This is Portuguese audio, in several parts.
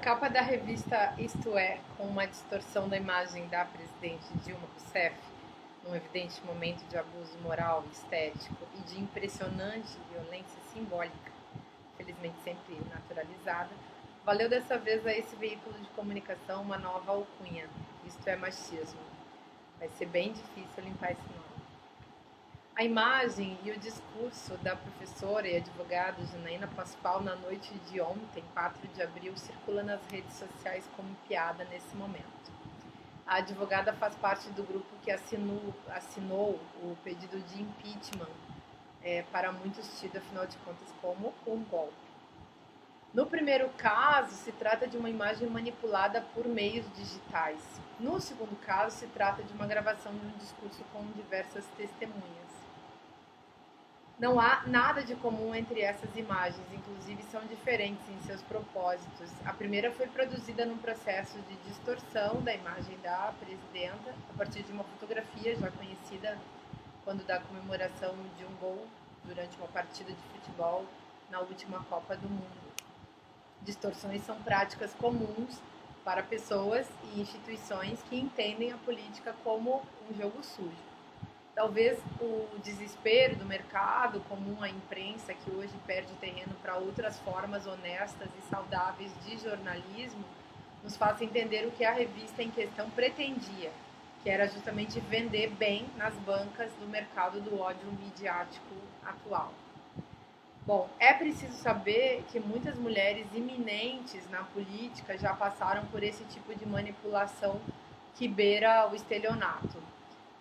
capa da revista Isto É, com uma distorção da imagem da presidente Dilma Rousseff, num evidente momento de abuso moral, estético e de impressionante violência simbólica, felizmente sempre naturalizada, valeu dessa vez a esse veículo de comunicação uma nova alcunha: Isto é machismo. Vai ser bem difícil limpar esse nome. A imagem e o discurso da professora e advogada Janaína Pascoal na noite de ontem, 4 de abril, circula nas redes sociais como piada nesse momento. A advogada faz parte do grupo que assinou o pedido de impeachment, para muitos tido, afinal de contas, como um golpe. No primeiro caso, se trata de uma imagem manipulada por meios digitais. No segundo caso, se trata de uma gravação de um discurso com diversas testemunhas. Não há nada de comum entre essas imagens, inclusive são diferentes em seus propósitos. A primeira foi produzida num processo de distorção da imagem da presidenta, a partir de uma fotografia já conhecida quando da comemoração de um gol durante uma partida de futebol na última Copa do Mundo. Distorções são práticas comuns para pessoas e instituições que entendem a política como um jogo sujo. Talvez o desespero do mercado comum, à imprensa, que hoje perde terreno para outras formas honestas e saudáveis de jornalismo, nos faça entender o que a revista em questão pretendia, que era justamente vender bem nas bancas do mercado do ódio midiático atual. Bom, é preciso saber que muitas mulheres iminentes na política já passaram por esse tipo de manipulação que beira o estelionato.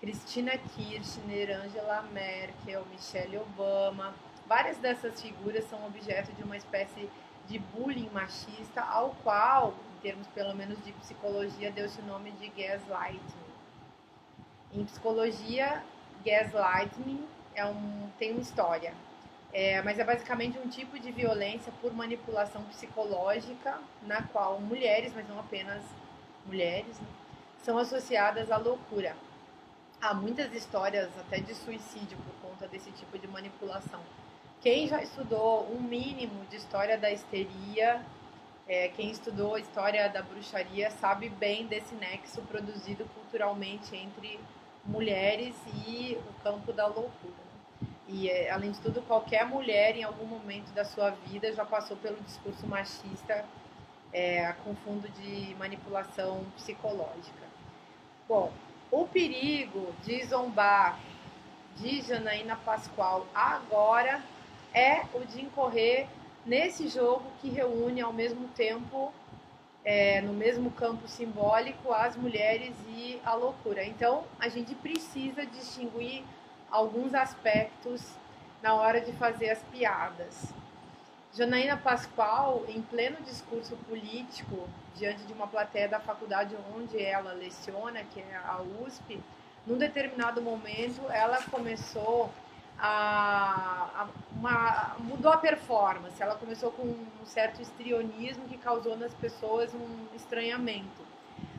Cristina Kirchner, Angela Merkel, Michelle Obama, várias dessas figuras são objeto de uma espécie de bullying machista, ao qual, em termos pelo menos de psicologia, deu-se o nome de gaslighting. Em psicologia, gaslighting tem uma história, mas é basicamente um tipo de violência por manipulação psicológica, na qual mulheres, mas não apenas mulheres, né, são associadas à loucura. Há muitas histórias até de suicídio por conta desse tipo de manipulação. Quem já estudou um mínimo de história da histeria, quem estudou a história da bruxaria, sabe bem desse nexo produzido culturalmente entre mulheres e o campo da loucura. E, além de tudo, qualquer mulher, em algum momento da sua vida, já passou pelo discurso machista, com fundo de manipulação psicológica. Bom, o perigo de zombar de Janaína Pascoal agora é o de incorrer nesse jogo que reúne ao mesmo tempo, no mesmo campo simbólico, as mulheres e a loucura. Então, a gente precisa distinguir alguns aspectos na hora de fazer as piadas. Janaína Pascoal, em pleno discurso político, diante de uma plateia da faculdade onde ela leciona, que é a USP, num determinado momento ela começou mudou a performance, ela começou com um certo histrionismo que causou nas pessoas um estranhamento.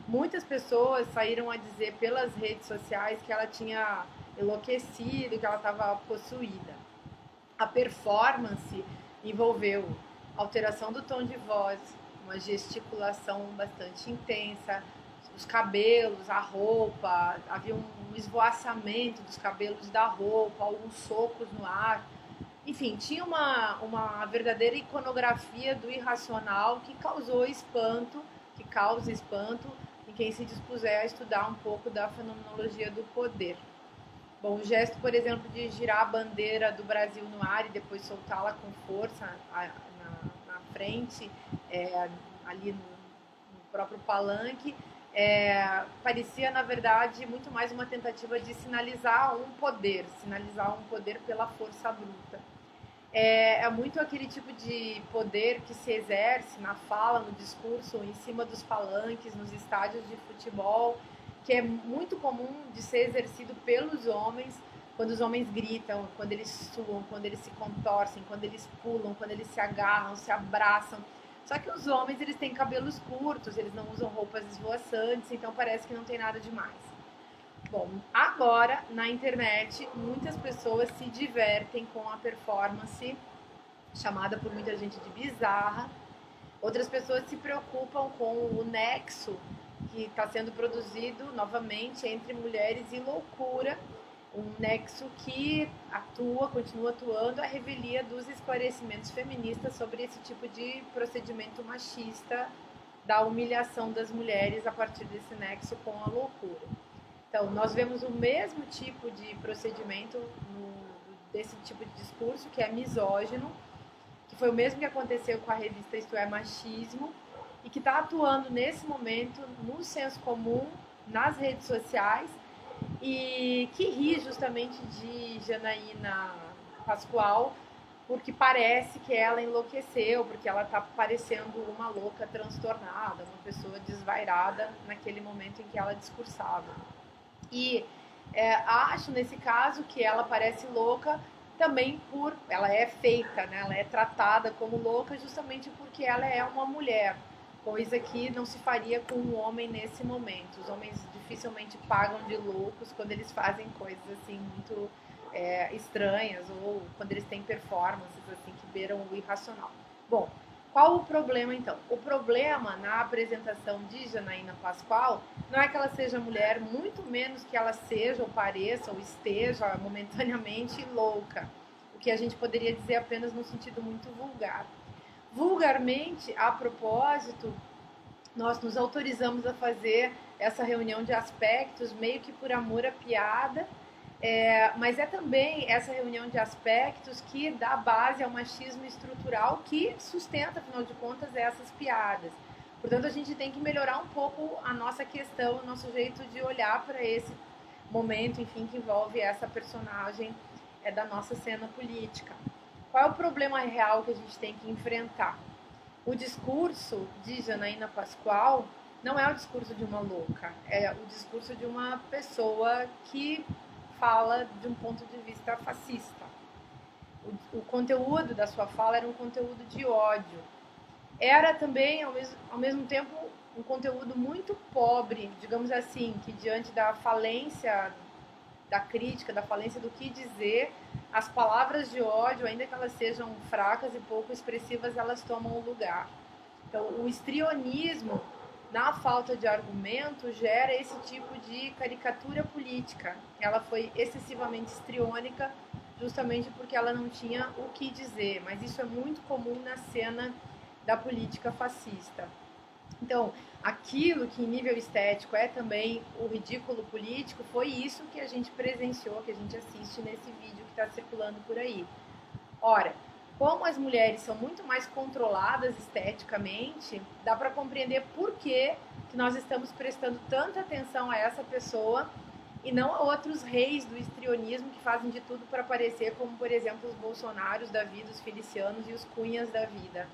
Muitas pessoas saíram a dizer pelas redes sociais que ela tinha enlouquecido, que ela estava possuída. A performance envolveu alteração do tom de voz, uma gesticulação bastante intensa, os cabelos, a roupa, havia um esvoaçamento dos cabelos da roupa, alguns socos no ar. Enfim, tinha uma verdadeira iconografia do irracional que causa espanto em quem se dispuser a estudar um pouco da fenomenologia do poder. Bom, o gesto, por exemplo, de girar a bandeira do Brasil no ar e depois soltá-la com força na frente, ali no próprio palanque, parecia, na verdade, muito mais uma tentativa de sinalizar um poder pela força bruta. É muito aquele tipo de poder que se exerce na fala, no discurso, em cima dos palanques, nos estádios de futebol, que é muito comum de ser exercido pelos homens, quando os homens gritam, quando eles suam, quando eles se contorcem, quando eles pulam, quando eles se agarram, se abraçam. Só que os homens, eles têm cabelos curtos, eles não usam roupas esvoaçantes, então parece que não tem nada demais. Bom, agora, na internet, muitas pessoas se divertem com a performance, chamada por muita gente de bizarra, Outras pessoas se preocupam com o nexo que está sendo produzido novamente entre mulheres e loucura, um nexo que continua atuando a revelia dos esclarecimentos feministas sobre esse tipo de procedimento machista da humilhação das mulheres a partir desse nexo com a loucura. Então, nós vemos o mesmo tipo de procedimento desse tipo de discurso, que é misógino, que foi o mesmo que aconteceu com a revista Isto é Machismo, e que está atuando nesse momento no senso comum, nas redes sociais, e que ri justamente de Janaína Pascoal, porque parece que ela enlouqueceu, porque ela está parecendo uma louca transtornada, uma pessoa desvairada naquele momento em que ela discursava. E acho nesse caso que ela parece louca também ela é feita, né? Ela é tratada como louca justamente porque ela é uma mulher, coisa que não se faria com um homem nesse momento. Os homens dificilmente pagam de loucos quando eles fazem coisas assim muito estranhas, ou quando eles têm performances assim que beiram o irracional. Bom, qual o problema então? O problema na apresentação de Janaína Pascoal não é que ela seja mulher, muito menos que ela seja ou pareça ou esteja momentaneamente louca, o que a gente poderia dizer apenas no sentido muito vulgar. Vulgarmente, a propósito, nós nos autorizamos a fazer essa reunião de aspectos meio que por amor à piada, mas é também essa reunião de aspectos que dá base ao machismo estrutural que sustenta, afinal de contas, essas piadas. Portanto, a gente tem que melhorar um pouco a nossa questão, o nosso jeito de olhar para esse momento, enfim, que envolve essa personagem da nossa cena política. Qual é o problema real que a gente tem que enfrentar? O discurso de Janaína Pascoal não é o discurso de uma louca, é o discurso de uma pessoa que fala de um ponto de vista fascista. O conteúdo da sua fala era um conteúdo de ódio. Era também, ao mesmo tempo, um conteúdo muito pobre, digamos assim, que diante da falência da crítica, da falência do que dizer, as palavras de ódio, ainda que elas sejam fracas e pouco expressivas, elas tomam o lugar. Então, o histrionismo, na falta de argumento, gera esse tipo de caricatura política. Ela foi excessivamente histriônica, justamente porque ela não tinha o que dizer, mas isso é muito comum na cena da política fascista. Então, aquilo que em nível estético é também o ridículo político, foi isso que a gente presenciou, que a gente assiste nesse vídeo que está circulando por aí. Ora, como as mulheres são muito mais controladas esteticamente, dá para compreender por que nós estamos prestando tanta atenção a essa pessoa e não a outros reis do histrionismo que fazem de tudo para parecer como, por exemplo, os Bolsonaros da vida, os Felicianos e os Cunhas da vida.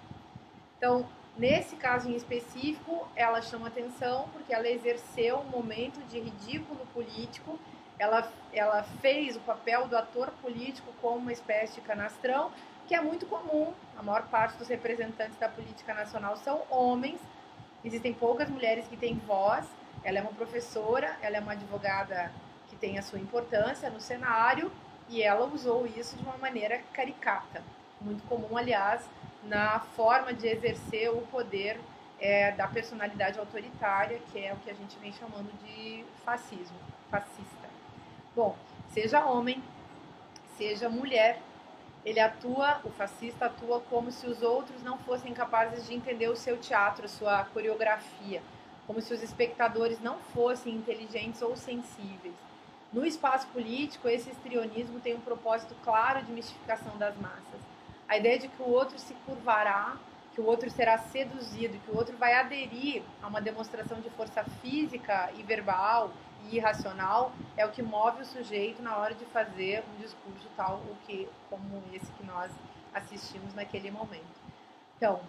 Então, nesse caso em específico, ela chama atenção porque ela exerceu um momento de ridículo político, ela fez o papel do ator político como uma espécie de canastrão, que é muito comum. A maior parte dos representantes da política nacional são homens, existem poucas mulheres que têm voz. Ela é uma professora, ela é uma advogada que tem a sua importância no cenário, e ela usou isso de uma maneira caricata, muito comum, aliás, na forma de exercer o poder da personalidade autoritária, que é o que a gente vem chamando de fascista. Bom, seja homem, seja mulher, o fascista atua como se os outros não fossem capazes de entender o seu teatro, a sua coreografia, como se os espectadores não fossem inteligentes ou sensíveis. No espaço político, esse histrionismo tem um propósito claro de mistificação das massas. A ideia de que o outro se curvará, que o outro será seduzido, que o outro vai aderir a uma demonstração de força física e verbal e irracional, é o que move o sujeito na hora de fazer um discurso tal como esse que nós assistimos naquele momento. Então,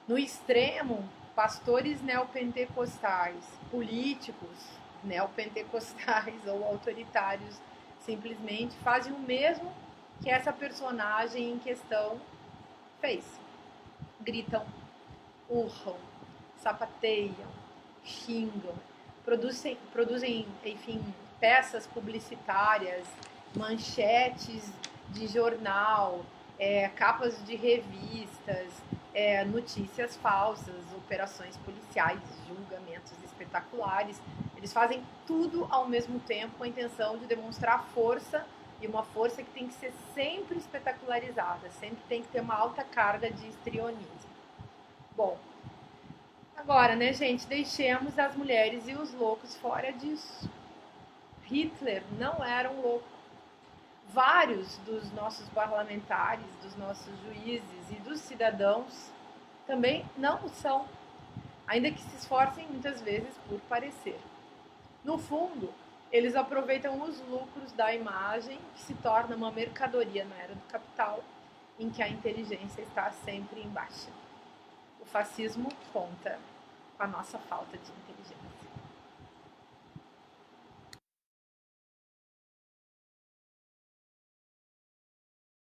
no extremo, pastores neopentecostais, políticos neopentecostais ou autoritários simplesmente fazem o mesmo que essa personagem em questão fez. Gritam, urram, sapateiam, xingam, produzem, enfim, peças publicitárias, manchetes de jornal, capas de revistas, notícias falsas, operações policiais, julgamentos espetaculares. Eles fazem tudo ao mesmo tempo com a intenção de demonstrar força, e uma força que tem que ser sempre espetacularizada, sempre tem que ter uma alta carga de histrionismo. Bom, agora, né, gente, deixemos as mulheres e os loucos fora disso. Hitler não era um louco. Vários dos nossos parlamentares, dos nossos juízes e dos cidadãos também não o são, ainda que se esforcem muitas vezes por parecer. No fundo, eles aproveitam os lucros da imagem, que se torna uma mercadoria na era do capital, em que a inteligência está sempre em baixa. O fascismo conta com a nossa falta de inteligência.